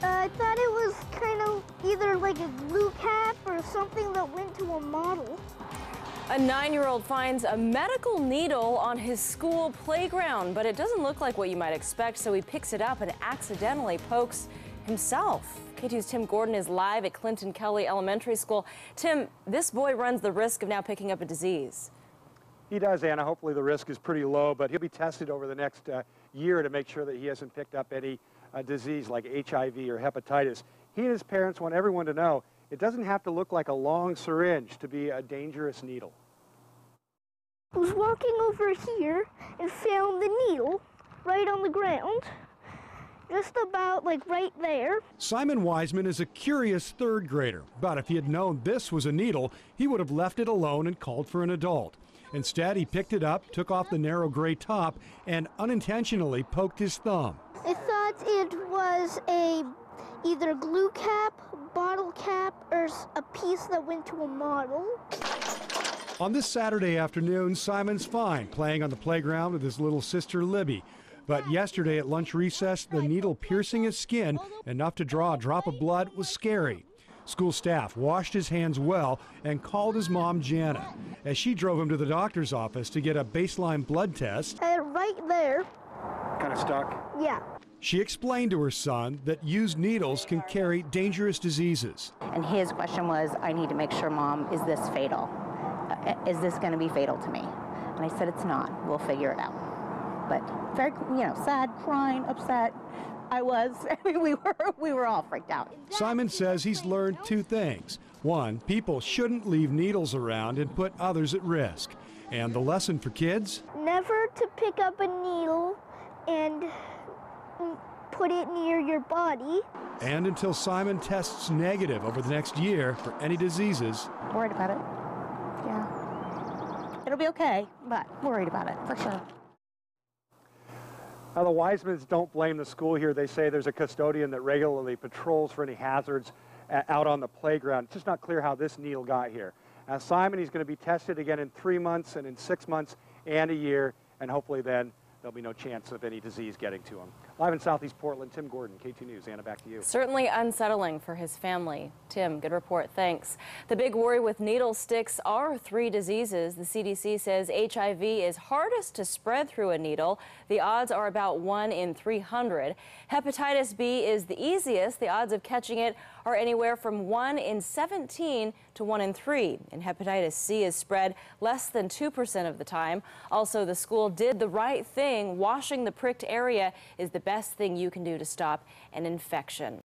I thought it was kind of either like a glue cap or something that went to a model. A 9-year-old finds a medical needle on his school playground, but it doesn't look like what you might expect, so he picks it up and accidentally pokes himself. KTU's Tim Gordon is live at Clinton Kelly Elementary School. Tim, this boy runs the risk of now picking up a disease. He does, Anna. Hopefully the risk is pretty low, but he'll be tested over the next year to make sure that he hasn't picked up any disease like HIV or hepatitis. He and his parents want everyone to know it doesn't have to look like a long syringe to be a dangerous needle. I was walking over here and found the needle right on the ground, just about like right there. Simon Wiseman is a curious third grader, but if he had known this was a needle, he would have left it alone and called for an adult. Instead, he picked it up, took off the narrow gray top, and unintentionally poked his thumb. I thought it was either glue cap, bottle cap, or a piece that went to a model. On this Saturday afternoon, Simon's fine, playing on the playground with his little sister Libby. But yesterday at lunch recess, the needle piercing his skin enough to draw a drop of blood was scary. School staff washed his hands well and called his mom, Janet, as she drove him to the doctor's office to get a baseline blood test. Right there. Kind of stuck? Yeah. She explained to her son that used needles can carry dangerous diseases. And his question was, I need to make sure, Mom, is this fatal? Is this going to be fatal to me? And I said, it's not. We'll figure it out. But very, sad, crying, upset. I was. We were all freaked out. Simon says he's learned two things. One, people shouldn't leave needles around and put others at risk. And the lesson for kids? Never to pick up a needle and put it near your body. And until Simon tests negative over the next year for any diseases. Worried about it. Yeah. It'll be okay, but worried about it for sure. Now, the Wisemans don't blame the school here. They say there's a custodian that regularly patrols for any hazards out on the playground. It's just not clear how this needle got here. Now, Simon, he's going to be tested again in 3 months and in 6 months and a year, and hopefully then there'll be no chance of any disease getting to him. Live in Southeast Portland, Tim Gordon, KT News. Anna, back to you. Certainly unsettling for his family. Tim, good report. Thanks. The big worry with needle sticks are 3 diseases. The CDC says HIV is hardest to spread through a needle. The odds are about 1 in 300. Hepatitis B is the easiest. The odds of catching it are anywhere from 1 in 17 to 1 in 3. And hepatitis C is spread less than 2% of the time. Also, the school did the right thing. Washing the pricked area is the best thing you can do to stop an infection.